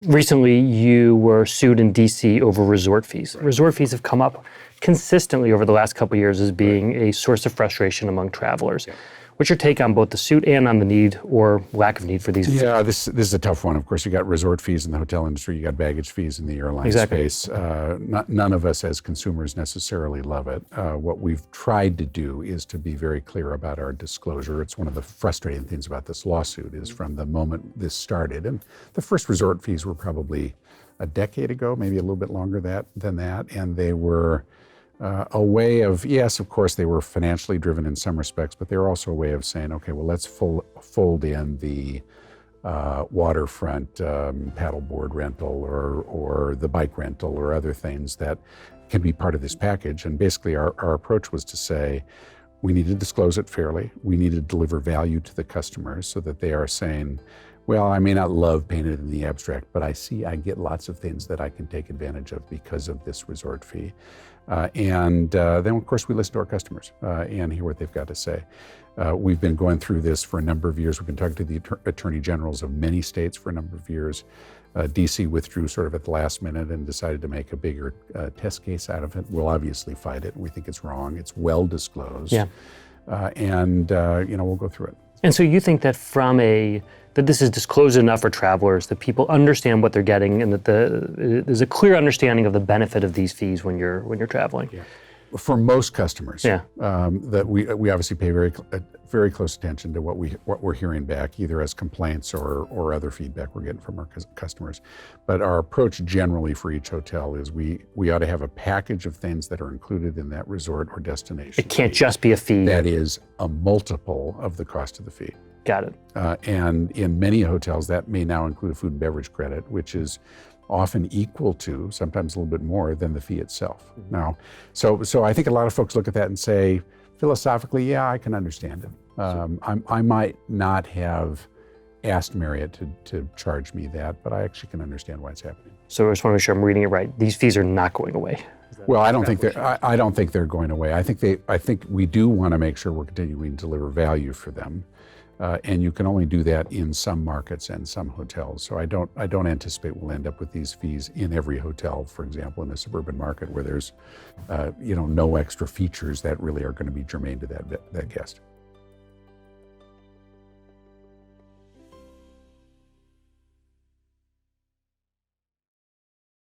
Recently, you were sued in DC over resort fees. Right. Resort fees have come up consistently over the last couple of years as being a source of frustration among travelers. Yeah. What's your take on both the suit and on the need or lack of need for these fees? Yeah, this is a tough one. Of course, you got resort fees in the hotel industry, you got baggage fees in the airline space. None of us as consumers necessarily love it. What we've tried to do is to be very clear about our disclosure. It's one of the frustrating things about this lawsuit is from the moment this started, and the first resort fees were probably a decade ago, maybe a little bit longer than that, and they were a way of, yes, of course, they were financially driven in some respects, but they were also a way of saying, okay, well, let's fold in the waterfront paddleboard rental or the bike rental or other things that can be part of this package. And basically our approach was to say, we need to disclose it fairly. We need to deliver value to the customers so that they are saying, well, I may not love painted in the abstract, but I get lots of things that I can take advantage of because of this resort fee. And then, of course, we listen to our customers and hear what they've got to say. We've been going through this for a number of years. We've been talking to the attorney generals of many states for a number of years. DC withdrew sort of at the last minute and decided to make a bigger test case out of it. We'll obviously fight it. We think it's wrong. It's well disclosed. Yeah. We'll go through it. And so you think that that this is disclosed enough for travelers, that people understand what they're getting, and that there's a clear understanding of the benefit of these fees when you're traveling. Yeah. For most customers, yeah. That we obviously pay very close attention to what we're hearing back, either as complaints or other feedback we're getting from our customers. But our approach generally for each hotel is we ought to have a package of things that are included in that resort or destination. It can't just be a fee. That is a multiple of the cost of the fee. Got it. And in many hotels, that may now include a food and beverage credit, which is often equal to, sometimes a little bit more than the fee itself. Mm-hmm. Now, so I think a lot of folks look at that and say, philosophically, yeah, I can understand it. I might not have asked Marriott to charge me that, but I actually can understand why it's happening. So I just want to make sure I'm reading it right. These fees are not going away. Well, I don't think they're going away. I think we do want to make sure we're continuing to deliver value for them. And you can only do that in some markets and some hotels. So I don't anticipate we'll end up with these fees in every hotel, for example, in a suburban market where there's no extra features that really are going to be germane to that guest.